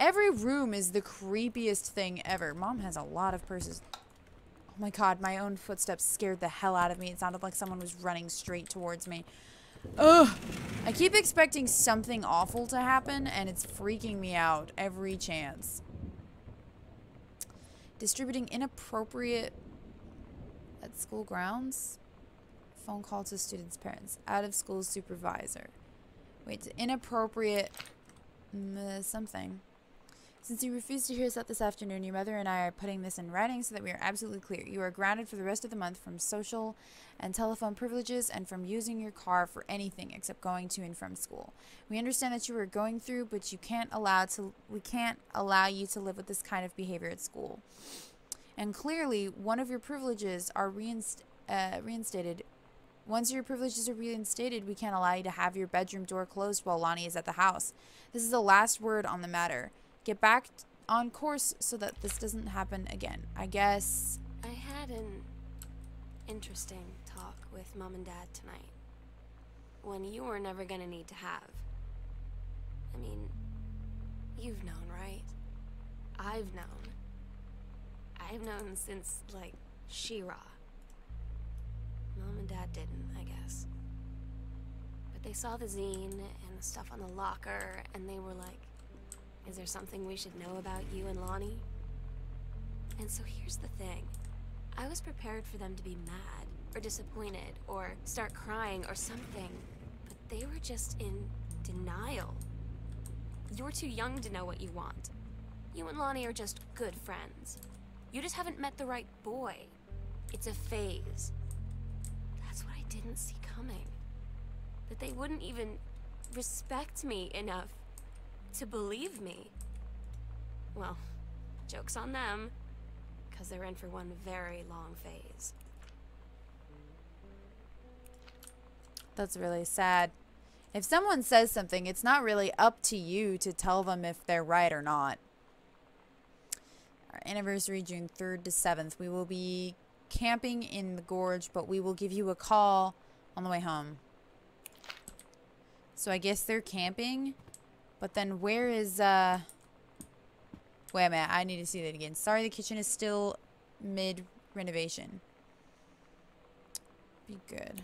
Every room is the creepiest thing ever. Mom has a lot of purses. Oh my god, my own footsteps scared the hell out of me. It sounded like someone was running straight towards me. Ugh! I keep expecting something awful to happen, and it's freaking me out every chance. Distributing inappropriate at school grounds? Phone call to students' parents. Out of school supervisor. Wait, inappropriate something. Since you refused to hear us out this afternoon, your mother and I are putting this in writing so that we are absolutely clear. You are grounded for the rest of the month from social and telephone privileges and from using your car for anything except going to and from school. We understand that you are going through, but we can't allow you to live with this kind of behavior at school. And clearly, one of your privileges are reinstated. Once your privileges are reinstated, we can't allow you to have your bedroom door closed while Lonnie is at the house. This is the last word on the matter. Get back on course so that this doesn't happen again. I guess... I had an interesting talk with Mom and Dad tonight. One you were never gonna need to have. I mean, you've known, right? I've known. I've known since, like, She-Ra. Mom and Dad didn't, I guess. But they saw the zine and the stuff on the locker, and they were like, is there something we should know about you and Lonnie? And so here's the thing. I was prepared for them to be mad, or disappointed, or start crying, or something. But they were just in denial. You're too young to know what you want. You and Lonnie are just good friends. You just haven't met the right boy. It's a phase. That's what I didn't see coming. That they wouldn't even respect me enough to believe me. Well, joke's on them, because they're in for one very long phase. That's really sad. If someone says something, it's not really up to you to tell them if they're right or not. Our anniversary, June 3rd to 7th. We will be camping in the gorge, but we will give you a call on the way home. So I guess they're camping. But then where is, wait a minute, I need to see that again. Sorry, the kitchen is still mid-renovation. Be good.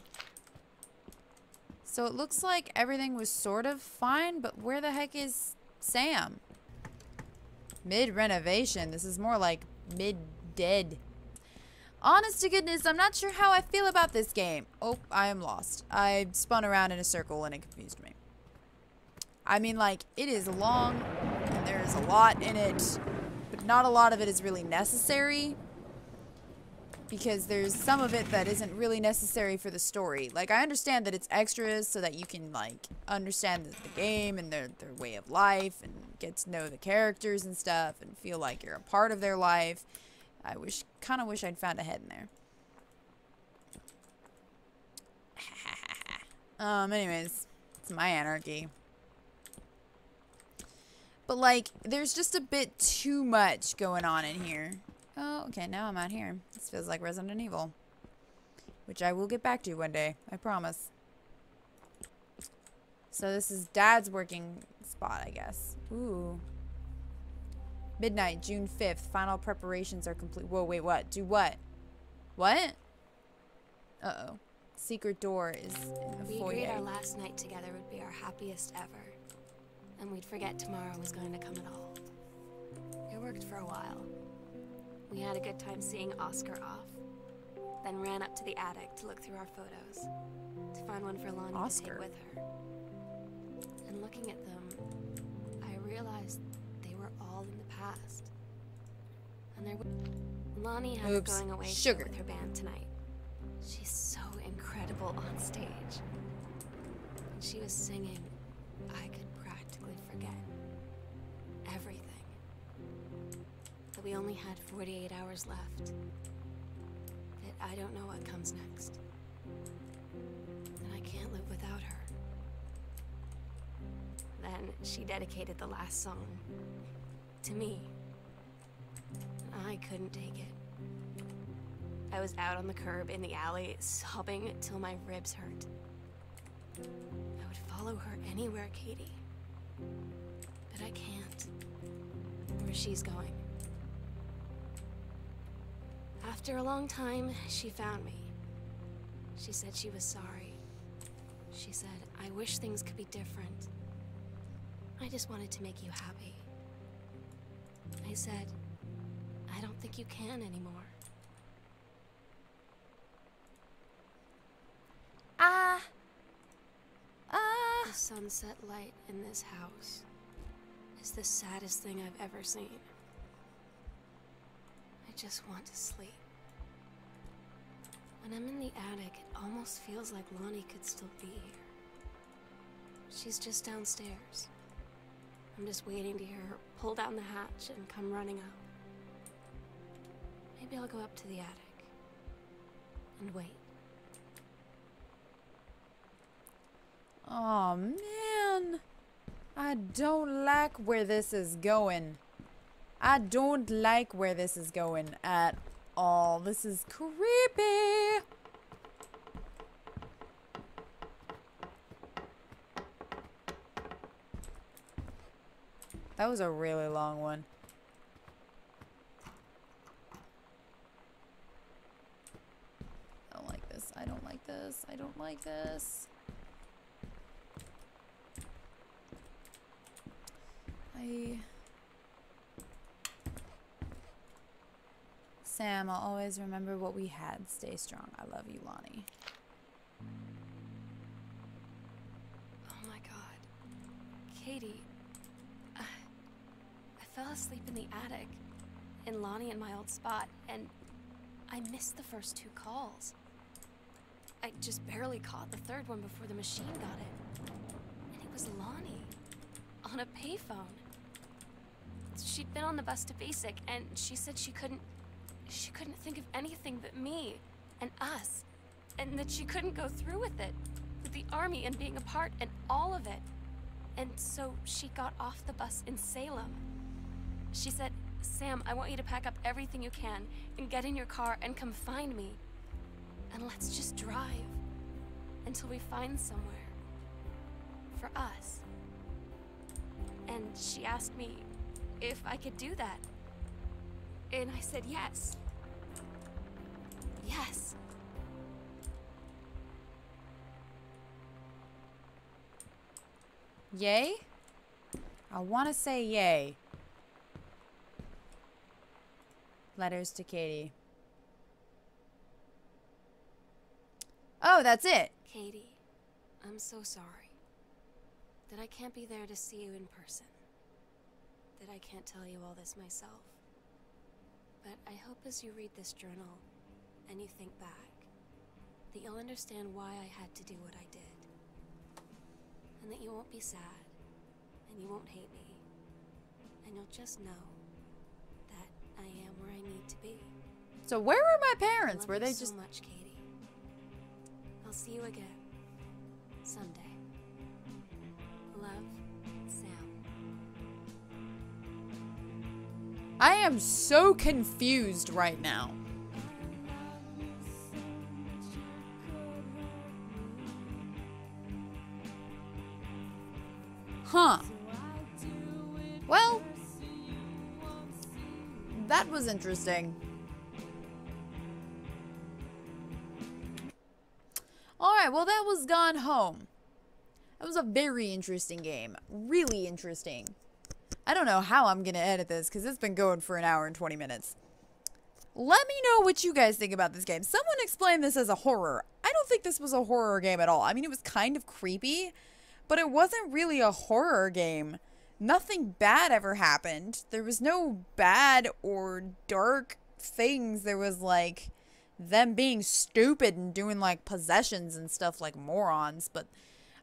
So it looks like everything was sort of fine, but where the heck is Sam? Mid-renovation. This is more like mid-dead. Honest to goodness, I'm not sure how I feel about this game. Oh, I am lost. I spun around in a circle and it confused me. I mean, like, it is long, and there is a lot in it, but not a lot of it is really necessary, because there's some of it that isn't really necessary for the story. Like, I understand that it's extras so that you can, like, understand the game and their way of life, and get to know the characters and stuff, and feel like you're a part of their life. I kind of wish I'd found a head in there. Anyways, it's my anarchy. But, like, there's just a bit too much going on in here. Oh, okay, now I'm out here. This feels like Resident Evil. Which I will get back to one day. I promise. So this is Dad's working spot, I guess. Ooh. Midnight, June 5th. Final preparations are complete. Whoa, wait, what? Do what? What? Uh-oh. Secret door is in the foyer. We agreed our last night together would be our happiest ever. And we'd forget tomorrow was going to come at all. It worked for a while. We had a good time seeing Oscar off. Then ran up to the attic to look through our photos. To find one for Lonnie to take with her. And looking at them, I realized they were all in the past. And there Lonnie had going away with her band tonight. She's so incredible on stage. And she was singing, I could practically forget everything. But we only had 48 hours left. That I don't know what comes next. And I can't live without her. Then she dedicated the last song to me. And I couldn't take it. I was out on the curb in the alley, sobbing till my ribs hurt. I would follow her anywhere, Katie. But I can't. she's going. After a long time, she found me. She said she was sorry. She said, I wish things could be different. I just wanted to make you happy. I said, I don't think you can anymore. The sunset light in this house is the saddest thing I've ever seen. I just want to sleep. When I'm in the attic, it almost feels like Lonnie could still be here. She's just downstairs. I'm just waiting to hear her pull down the hatch and come running up. Maybe I'll go up to the attic and wait. Oh man, I don't like where this is going. I don't like where this is going at all. This is creepy. That was a really long one. I don't like this. I don't like this. I don't like this. Sam, I'll always remember what we had. Stay strong. I love you, Lonnie. Oh my god. Katie. I fell asleep in the attic, in Lonnie and my old spot, and I missed the first 2 calls. I just barely caught the 3rd one before the machine got it. And it was Lonnie, on a payphone. She'd been on the bus to Basic, and she said she couldn't think of anything but me and us, and that she couldn't go through with it, with the army and being apart and all of it. And so she got off the bus in Salem. She said, Sam, I want you to pack up everything you can and get in your car and come find me. And let's just drive until we find somewhere for us. And she asked me if I could do that. And I said yes. Yes. Yay? I want to say yay. Letters to Katie. Oh, that's it. Katie, I'm so sorry that I can't be there to see you in person. That I can't tell you all this myself. But I hope as you read this journal and you think back, that you'll understand why I had to do what I did. And that you won't be sad, and you won't hate me, and you'll just know that I am where I need to be. So where were my parents? Were they so just... much, Katie. I'll see you again someday. Love, Sam. I am so confused right now. Huh. Well, that was interesting. Alright, well that was Gone Home. That was a very interesting game. Really interesting. I don't know how I'm gonna edit this because it's been going for 1 hour and 20 minutes. Let me know what you guys think about this game. Someone explained this as a horror. I don't think this was a horror game at all. I mean, it was kind of creepy, but it wasn't really a horror game. Nothing bad ever happened. There was no bad or dark things. There was like them being stupid and doing like possessions and stuff like morons, but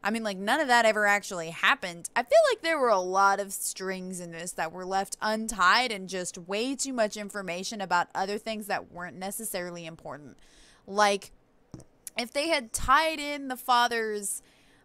I mean, like, none of that ever actually happened. I feel like there were a lot of strings in this that were left untied and just way too much information about other things that weren't necessarily important. Like, if they had tied in the father's,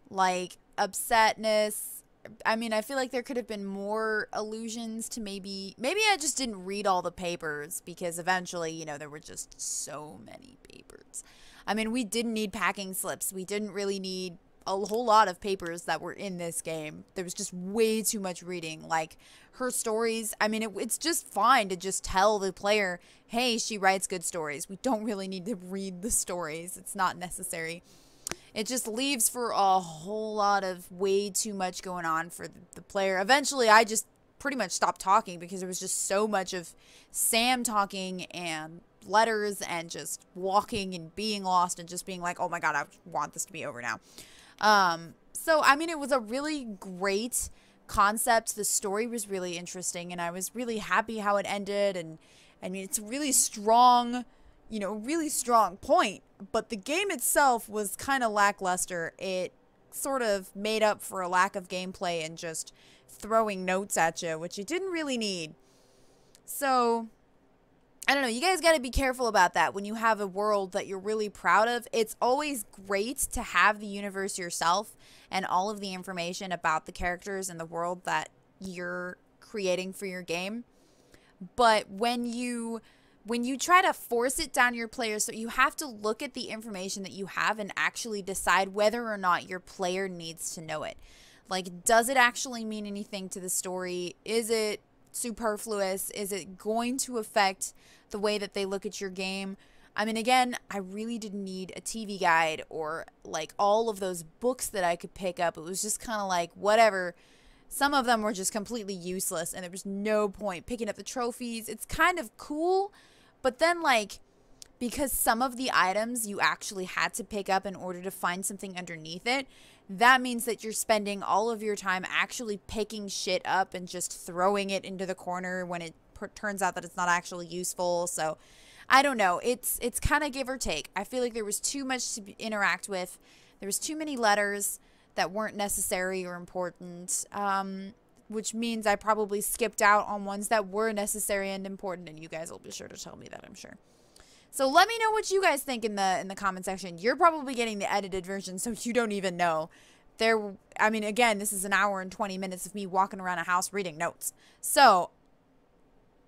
like, upsetness, I mean, I feel like there could have been more allusions to maybe I just didn't read all the papers because eventually, you know, there were just so many papers. I mean, we didn't need packing slips. We didn't really need a whole lot of papers that were in this game. There was just way too much reading. Like, her stories, I mean, it's just fine to just tell the player, hey, she writes good stories. We don't really need to read the stories. It's not necessary. It just leaves for a whole lot of way too much going on for the player. Eventually, I just pretty much stopped talking because there was just so much of Sam talking and letters and just walking and being lost and just being like, oh my god, I want this to be over now. So, I mean, it was a really great concept. The story was really interesting, and I was really happy how it ended. And I mean, it's a really strong, you know, really strong point, but the game itself was kind of lackluster. It sort of made up for a lack of gameplay and just throwing notes at you, which you didn't really need. So, I don't know, you guys got to be careful about that when you have a world that you're really proud of. It's always great to have the universe yourself and all of the information about the characters and the world that you're creating for your game. But when you try to force it down your players, so you have to look at the information that you have and actually decide whether or not your player needs to know it. Like, does it actually mean anything to the story? Is it superfluous? Is it going to affect the way that they look at your game? I mean, again, I really didn't need a TV guide or like all of those books that I could pick up. It was just kind of like whatever. Some of them were just completely useless and there was no point picking up the trophies. It's kind of cool, but then like, because some of the items you actually had to pick up in order to find something underneath it, that means that you're spending all of your time actually picking shit up and just throwing it into the corner when it turns out that it's not actually useful. So I don't know. It's kind of give or take. I feel like there was too much to interact with. There was too many letters that weren't necessary or important, which means I probably skipped out on ones that were necessary and important, and you guys will be sure to tell me that, I'm sure. So let me know what you guys think in the comment section. You're probably getting the edited version, so you don't even know. I mean, again, this is an hour and 20 minutes of me walking around a house reading notes. So,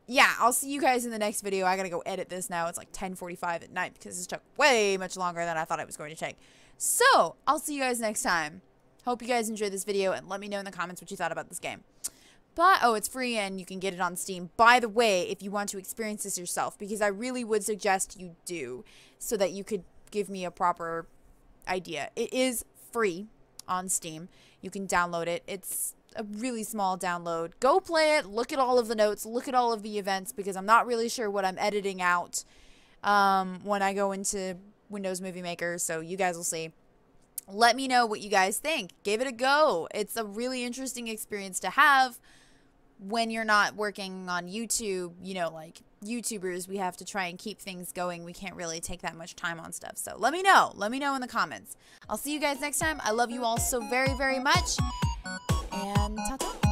yeah, I'll see you guys in the next video. I gotta go edit this now. It's like 10:45 at night because this took way much longer than I thought it was going to take. So, I'll see you guys next time. Hope you guys enjoyed this video, and let me know in the comments what you thought about this game. But, oh, it's free and you can get it on Steam. By the way, if you want to experience this yourself, because I really would suggest you do, so that you could give me a proper idea. It is free on Steam. You can download it. It's a really small download. Go play it. Look at all of the notes. Look at all of the events, because I'm not really sure what I'm editing out when I go into Windows Movie Maker, so you guys will see. Let me know what you guys think. Give it a go. It's a really interesting experience to have when you're not working on YouTube. You know, like YouTubers, we have to try and keep things going. We can't really take that much time on stuff. So let me know. Let me know in the comments. I'll see you guys next time. I love you all so very, very much. And ta-ta.